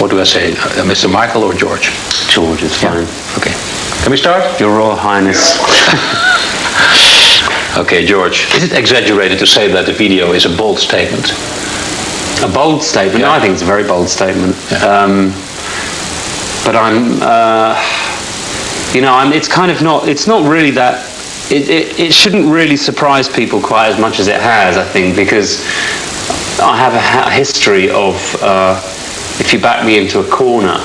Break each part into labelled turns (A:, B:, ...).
A: What do I say, Mr. Michael or George?
B: George is fine.
A: Okay. Can we start?
B: Your Royal Highness.
A: Okay, George. Is it exaggerated to say that the video is a bold statement?
B: A bold statement?
A: Yeah.
B: No, I think it's a very bold statement.
A: Yeah.
B: But it's kind of not, it's not really that, it shouldn't really surprise people quite as much as it has, I think, because I have a history of, if you back me into a corner,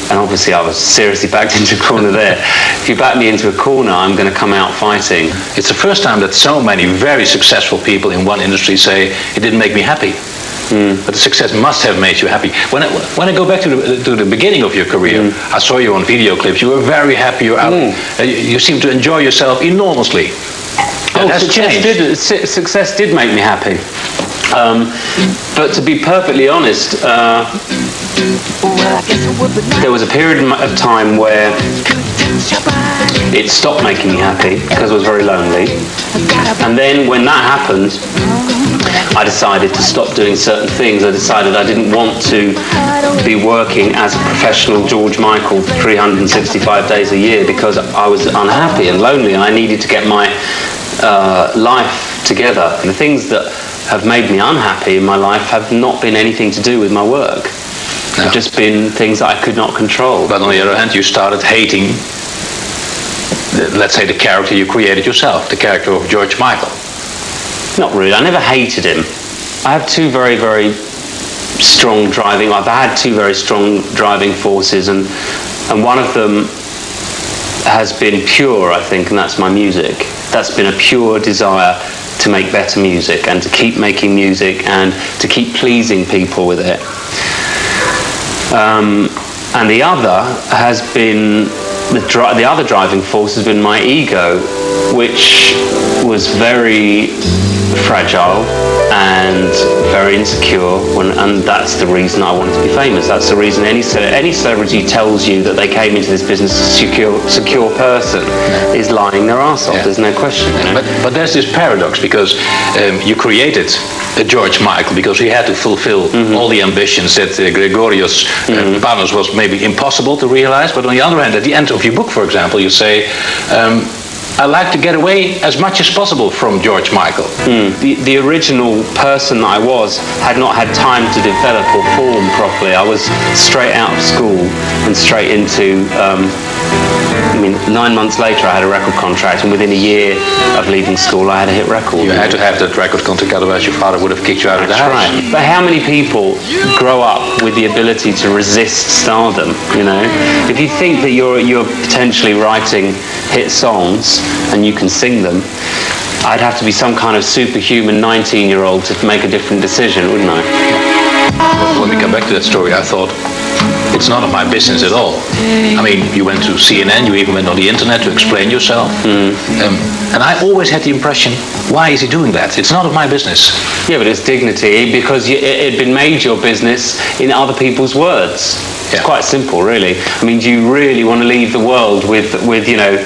B: and obviously I was seriously backed into a corner there, if you back me into a corner, I'm going to come out fighting.
A: It's the first time that so many very successful people in one industry say, it didn't make me happy. But the success must have made you happy. When I go back to the beginning of your career, I saw you on video clips. You were very happy. You're out. You seem to enjoy yourself enormously.
B: Success did make me happy. But to be perfectly honest, there was a period of time where it stopped making me happy because I was very lonely. And then when that happened, I decided to stop doing certain things. I decided I didn't want to be working as a professional George Michael 365 days a year because I was unhappy and lonely and I needed to get my life together. And the things that have made me unhappy in my life have not been anything to do with my work.
A: No.
B: They've just been things that I could not control.
A: But on the other hand, you started hating, let's say, the character you created yourself, the character of George Michael.
B: Not really. I never hated him. I have two very, very strong driving. I've had two very strong driving forces, and one of them has been pure, I think, and that's my music. That's been a pure desire to make better music and to keep making music and to keep pleasing people with it. And the other has been the other driving force has been my ego, which was very fragile and very insecure, and that's the reason I wanted to be famous. That's the reason any celebrity tells you that they came into this business as a secure person is lying their arse off. There's no question. You know?
A: But there's this paradox because you created George Michael because he had to fulfill all the ambitions that Gregorios Panos was maybe impossible to realize. But on the other hand, at the end of your book, for example, you say, I like to get away as much as possible from George Michael.
B: The original person that I was had not had time to develop or form properly. I was straight out of school and straight into, 9 months later I had a record contract, and within a year of leaving school I had a hit record.
A: You had to have that record contract, otherwise your father would have kicked you out of the house.
B: That's right. But how many people grow up with the ability to resist stardom, you know? If you think that you're potentially writing hit songs and you can sing them, I'd have to be some kind of superhuman 19-year-old to make a different decision, wouldn't I?
A: When we come back to that story, I thought, it's none of my business at all. I mean, you went to CNN, you even went on the internet to explain yourself. And I always had the impression, why is he doing that? It's none of my business.
B: Yeah, but it's dignity, because it had been made your business in other people's words. It's quite simple, really. I mean, do you really want to leave the world with you know,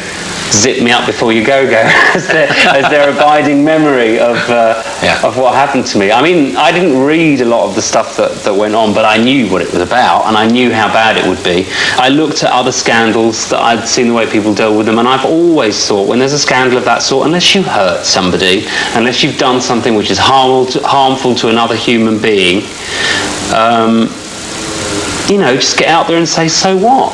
B: zip me up before you go as their abiding memory of what happened to me? I mean, I didn't read a lot of the stuff that went on, but I knew what it was about, and I knew how bad it would be. I looked at other scandals that I'd seen the way people deal with them, and I've always thought, when there's a scandal of that sort, unless you hurt somebody, unless you've done something which is harmful to another human being, you know, just get out there and say, so what?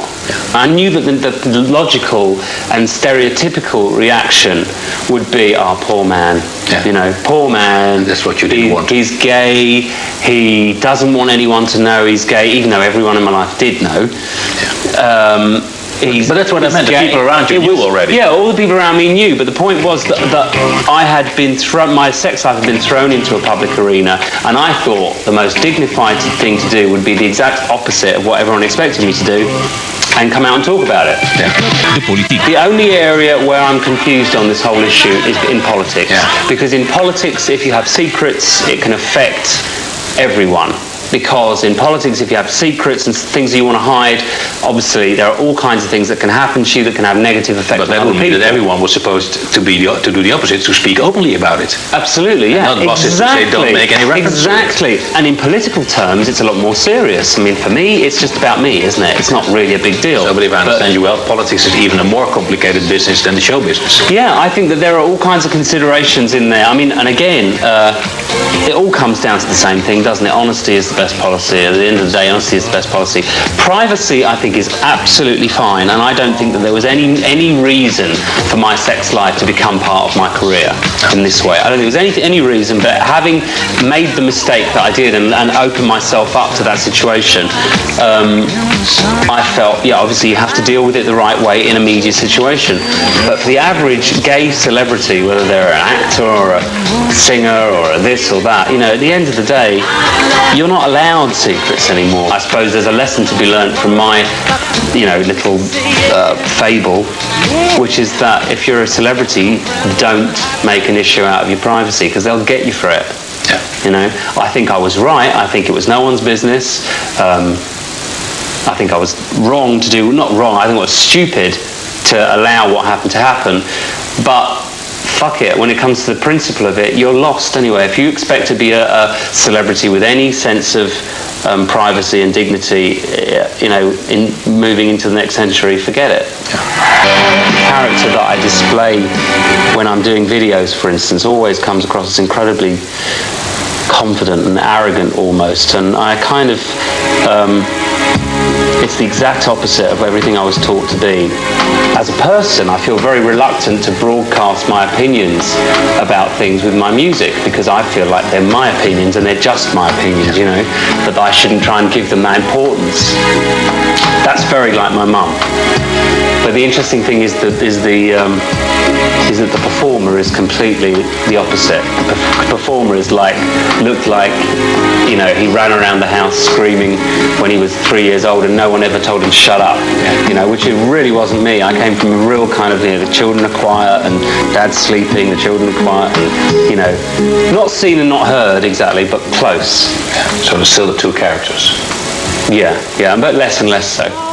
B: I knew that the logical and stereotypical reaction would be, oh, poor man. You know, poor man.
A: That's what you didn't want.
B: He's gay. He doesn't want anyone to know he's gay, even though everyone in my life did know.
A: But that's what I meant. The people around you knew already.
B: Yeah, all the people around me knew. But the point was that I had been my sex life had been thrown into a public arena, and I thought the most dignified thing to do would be the exact opposite of what everyone expected me to do, and come out and talk about it. The only area where I'm confused on this whole issue is in politics. Because in politics, if you have secrets, it can affect everyone. because in politics, if you have secrets and things that you want to hide, obviously there are all kinds of things that can happen to you that can have negative effects
A: But that
B: on
A: would
B: other
A: mean
B: people.
A: that everyone was supposed to do the opposite, to speak openly about it.
B: Absolutely, yeah.
A: not bosses to say, "Don't make any reference to it."
B: Exactly. And in political terms, it's a lot more serious. I mean, for me, it's just about me, isn't it? It's not really a big deal.
A: So, but if I understand you well, politics is even a more complicated business than the show business.
B: Yeah, I think that there are all kinds of considerations in there. I mean, and again, it all comes down to the same thing, doesn't it? Honesty is the best policy. At the end of the day, honesty is the best policy. Privacy, I think, is absolutely fine, and I don't think that there was any reason for my sex life to become part of my career in this way. I don't think there was any reason, but having made the mistake that I did and opened myself up to that situation, I felt, yeah, obviously you have to deal with it the right way in a media situation. But for the average gay celebrity, whether they're an actor or a singer or a this or that, you know, at the end of the day, you're not allowed secrets anymore. I suppose there's a lesson to be learnt from my, you know, little fable, which is that if you're a celebrity, don't make an issue out of your privacy, because they'll get you for it.
A: Yeah.
B: You know, I think I was right. I think it was no one's business. I think I was wrong to do, not wrong, I think I was stupid to allow what happened to happen. But fuck it, when it comes to the principle of it, you're lost anyway. If you expect to be a celebrity with any sense of privacy and dignity, you know, in moving into the next century, forget it. The character that I display when I'm doing videos, for instance, always comes across as incredibly confident and arrogant almost, and I kind of it's the exact opposite of everything I was taught to be. As a person, I feel very reluctant to broadcast my opinions about things with my music, because I feel like they're my opinions and they're just my opinions, you know, that I shouldn't try and give them that importance. That's very like my mum. But the interesting thing is that the performer is completely the opposite. The performer is looked like, you know, he ran around the house screaming when he was 3 years old and no one ever told him shut up, you know, which it really wasn't me. I came from a real kind of, you know, the children are quiet and dad's sleeping, the children are quiet, and, you know, not seen and not heard exactly, but close.
A: So there's still the two characters.
B: Yeah, but less and less so.